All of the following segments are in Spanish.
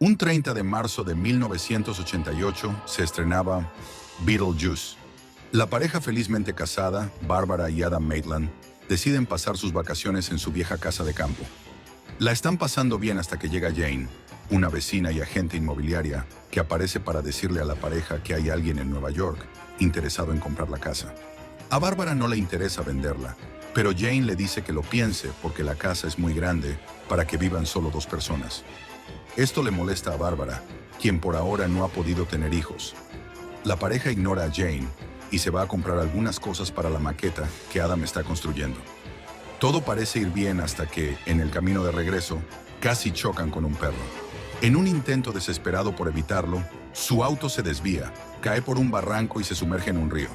Un 30 de marzo de 1988 se estrenaba Beetlejuice. La pareja felizmente casada, Barbara y Adam Maitland, deciden pasar sus vacaciones en su vieja casa de campo. La están pasando bien hasta que llega Jane, una vecina y agente inmobiliaria, que aparece para decirle a la pareja que hay alguien en Nueva York interesado en comprar la casa. A Barbara no le interesa venderla, pero Jane le dice que lo piense porque la casa es muy grande para que vivan solo dos personas. Esto le molesta a Barbara, quien por ahora no ha podido tener hijos. La pareja ignora a Jane y se va a comprar algunas cosas para la maqueta que Adam está construyendo. Todo parece ir bien hasta que, en el camino de regreso, casi chocan con un perro. En un intento desesperado por evitarlo, su auto se desvía, cae por un barranco y se sumerge en un río.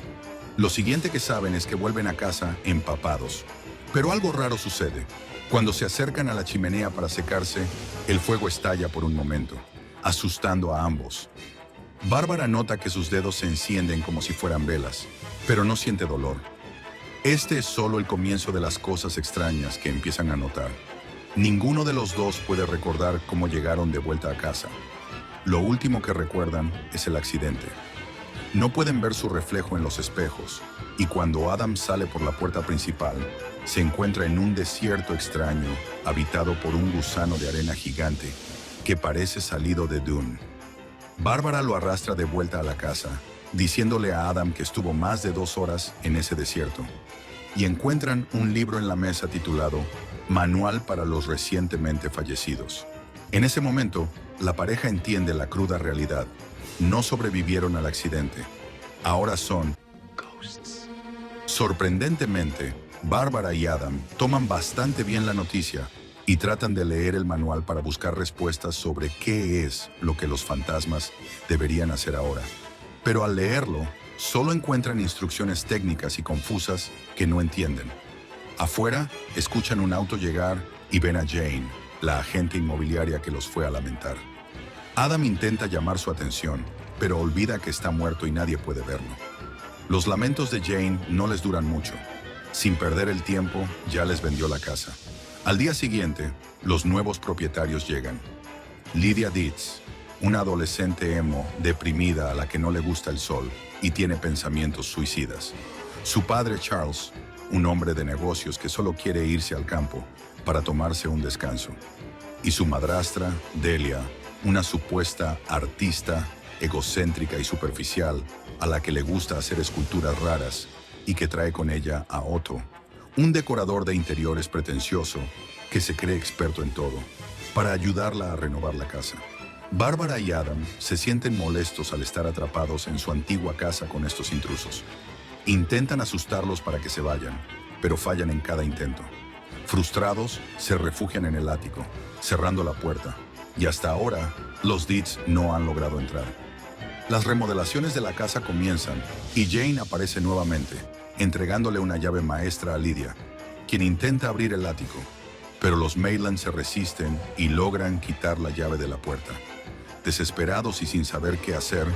Lo siguiente que saben es que vuelven a casa empapados. Pero algo raro sucede. Cuando se acercan a la chimenea para secarse, el fuego estalla por un momento, asustando a ambos. Bárbara nota que sus dedos se encienden como si fueran velas, pero no siente dolor. Este es solo el comienzo de las cosas extrañas que empiezan a notar. Ninguno de los dos puede recordar cómo llegaron de vuelta a casa. Lo último que recuerdan es el accidente. No pueden ver su reflejo en los espejos, y cuando Adam sale por la puerta principal, se encuentra en un desierto extraño, habitado por un gusano de arena gigante, que parece salido de Dune. Bárbara lo arrastra de vuelta a la casa, diciéndole a Adam que estuvo más de 2 horas en ese desierto, y encuentran un libro en la mesa titulado Manual para los recientemente fallecidos. En ese momento, la pareja entiende la cruda realidad. No sobrevivieron al accidente. Ahora son ghosts. Sorprendentemente, Bárbara y Adam toman bastante bien la noticia y tratan de leer el manual para buscar respuestas sobre qué es lo que los fantasmas deberían hacer ahora. Pero al leerlo, solo encuentran instrucciones técnicas y confusas que no entienden. Afuera, escuchan un auto llegar y ven a Jane, la agente inmobiliaria que los fue a lamentar. Adam intenta llamar su atención, pero olvida que está muerto y nadie puede verlo. Los lamentos de Jane no les duran mucho. Sin perder el tiempo, ya les vendió la casa. Al día siguiente, los nuevos propietarios llegan. Lydia Dietz, una adolescente emo deprimida a la que no le gusta el sol y tiene pensamientos suicidas. Su padre Charles, un hombre de negocios que solo quiere irse al campo para tomarse un descanso. Y su madrastra, Delia, una supuesta artista egocéntrica y superficial a la que le gusta hacer esculturas raras y que trae con ella a Otto, un decorador de interiores pretencioso que se cree experto en todo, para ayudarla a renovar la casa. Bárbara y Adam se sienten molestos al estar atrapados en su antigua casa con estos intrusos. Intentan asustarlos para que se vayan, pero fallan en cada intento. Frustrados, se refugian en el ático, cerrando la puerta, y hasta ahora, los Dietz no han logrado entrar. Las remodelaciones de la casa comienzan y Jane aparece nuevamente, entregándole una llave maestra a Lydia, quien intenta abrir el ático, pero los Maitland se resisten y logran quitar la llave de la puerta. Desesperados y sin saber qué hacer,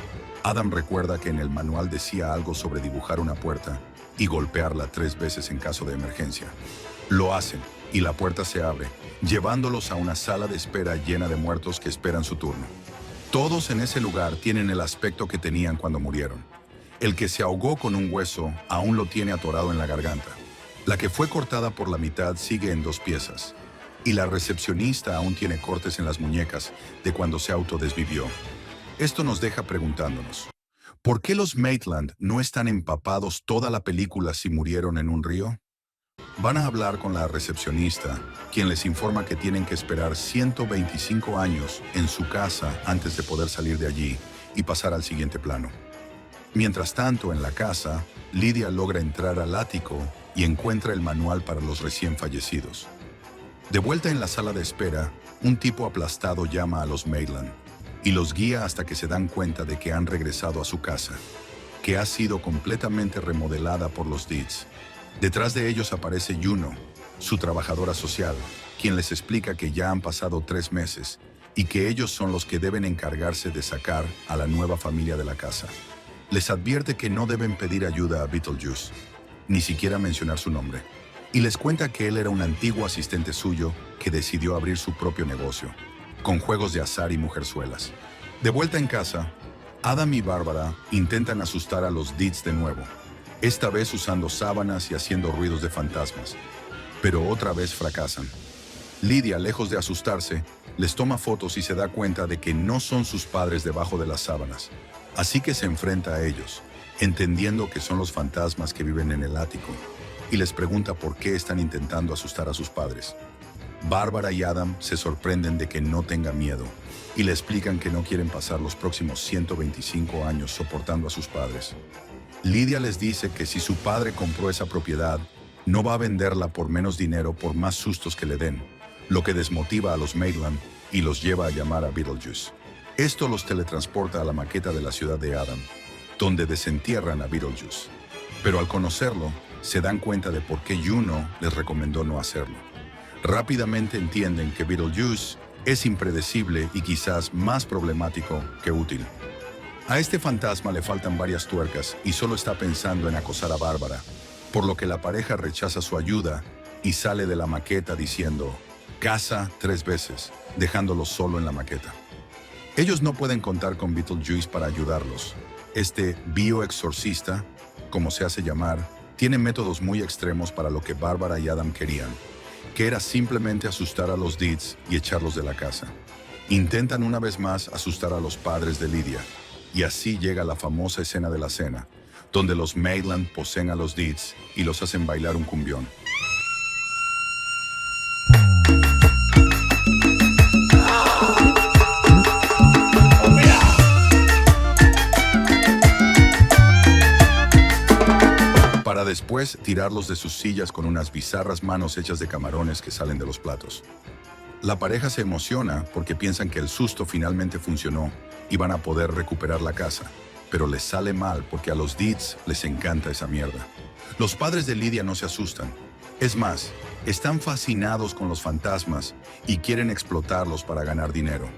Adam recuerda que en el manual decía algo sobre dibujar una puerta y golpearla 3 veces en caso de emergencia. Lo hacen y la puerta se abre, llevándolos a una sala de espera llena de muertos que esperan su turno. Todos en ese lugar tienen el aspecto que tenían cuando murieron. El que se ahogó con un hueso aún lo tiene atorado en la garganta. La que fue cortada por la mitad sigue en 2 piezas. Y la recepcionista aún tiene cortes en las muñecas de cuando se autodesvivió. Esto nos deja preguntándonos, ¿por qué los Maitland no están empapados toda la película si murieron en un río? Van a hablar con la recepcionista, quien les informa que tienen que esperar 125 años en su casa antes de poder salir de allí y pasar al siguiente plano. Mientras tanto, en la casa, Lydia logra entrar al ático y encuentra el manual para los recién fallecidos. De vuelta en la sala de espera, un tipo aplastado llama a los Maitland y los guía hasta que se dan cuenta de que han regresado a su casa, que ha sido completamente remodelada por los Dietz. Detrás de ellos aparece Juno, su trabajadora social, quien les explica que ya han pasado 3 meses y que ellos son los que deben encargarse de sacar a la nueva familia de la casa. Les advierte que no deben pedir ayuda a Beetlejuice, ni siquiera mencionar su nombre, y les cuenta que él era un antiguo asistente suyo que decidió abrir su propio negocio. con juegos de azar y mujerzuelas. De vuelta en casa, Adam y Bárbara intentan asustar a los Deeds de nuevo, esta vez usando sábanas y haciendo ruidos de fantasmas, pero otra vez fracasan. Lydia, lejos de asustarse, les toma fotos y se da cuenta de que no son sus padres debajo de las sábanas, así que se enfrenta a ellos, entendiendo que son los fantasmas que viven en el ático, y les pregunta por qué están intentando asustar a sus padres. Bárbara y Adam se sorprenden de que no tenga miedo y le explican que no quieren pasar los próximos 125 años soportando a sus padres. Lydia les dice que si su padre compró esa propiedad, no va a venderla por menos dinero por más sustos que le den, lo que desmotiva a los Maitland y los lleva a llamar a Beetlejuice. Esto los teletransporta a la maqueta de la ciudad de Adam, donde desentierran a Beetlejuice. Pero al conocerlo, se dan cuenta de por qué Juno les recomendó no hacerlo. Rápidamente entienden que Beetlejuice es impredecible y quizás más problemático que útil. A este fantasma le faltan varias tuercas y solo está pensando en acosar a Bárbara, por lo que la pareja rechaza su ayuda y sale de la maqueta diciendo «casa 3 veces», dejándolo solo en la maqueta. Ellos no pueden contar con Beetlejuice para ayudarlos. Este bioexorcista, como se hace llamar, tiene métodos muy extremos para lo que Bárbara y Adam querían, que era simplemente asustar a los Deeds y echarlos de la casa. Intentan una vez más asustar a los padres de Lydia, y así llega la famosa escena de la cena, donde los Maitland poseen a los Deeds y los hacen bailar un cumbión. Para después tirarlos de sus sillas con unas bizarras manos hechas de camarones que salen de los platos. La pareja se emociona porque piensan que el susto finalmente funcionó y van a poder recuperar la casa, pero les sale mal porque a los Deeds les encanta esa mierda. Los padres de Lydia no se asustan. Es más, están fascinados con los fantasmas y quieren explotarlos para ganar dinero.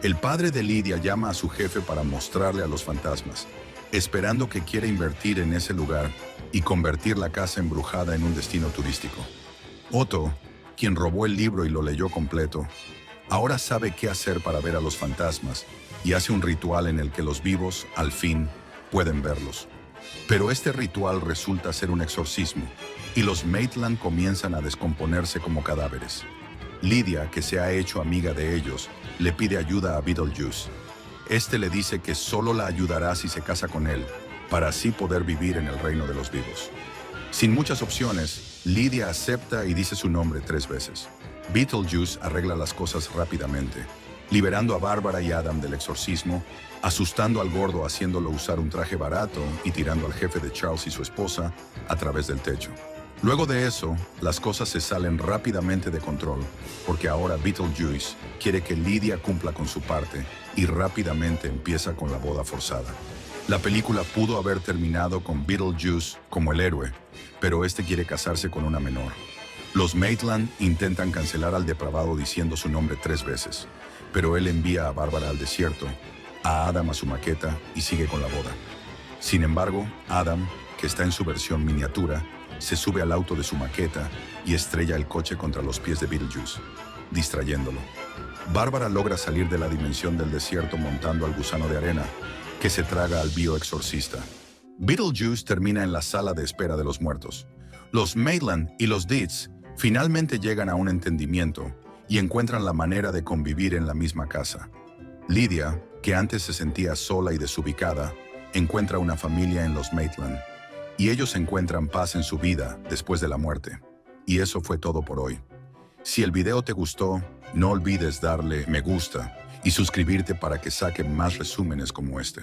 El padre de Lydia llama a su jefe para mostrarle a los fantasmas, esperando que quiera invertir en ese lugar y convertir la casa embrujada en un destino turístico. Otto, quien robó el libro y lo leyó completo, ahora sabe qué hacer para ver a los fantasmas y hace un ritual en el que los vivos, al fin, pueden verlos. Pero este ritual resulta ser un exorcismo y los Maitland comienzan a descomponerse como cadáveres. Lydia, que se ha hecho amiga de ellos, le pide ayuda a Beetlejuice. Este le dice que solo la ayudará si se casa con él, para así poder vivir en el reino de los vivos. Sin muchas opciones, Lydia acepta y dice su nombre 3 veces. Beetlejuice arregla las cosas rápidamente, liberando a Bárbara y Adam del exorcismo, asustando al gordo haciéndolo usar un traje barato y tirando al jefe de Charles y su esposa a través del techo. Luego de eso, las cosas se salen rápidamente de control, porque ahora Beetlejuice quiere que Lydia cumpla con su parte y rápidamente empieza con la boda forzada. La película pudo haber terminado con Beetlejuice como el héroe, pero este quiere casarse con una menor. Los Maitland intentan cancelar al depravado diciendo su nombre 3 veces, pero él envía a Bárbara al desierto, a Adam a su maqueta y sigue con la boda. Sin embargo, Adam, que está en su versión miniatura, se sube al auto de su maqueta y estrella el coche contra los pies de Beetlejuice, distrayéndolo. Bárbara logra salir de la dimensión del desierto montando al gusano de arena, que se traga al bioexorcista. Beetlejuice termina en la sala de espera de los muertos. Los Maitland y los Deeds finalmente llegan a un entendimiento y encuentran la manera de convivir en la misma casa. Lydia, que antes se sentía sola y desubicada, encuentra una familia en los Maitland, y ellos encuentran paz en su vida después de la muerte. Y eso fue todo por hoy. Si el video te gustó, no olvides darle me gusta y suscribirte para que saquen más resúmenes como este.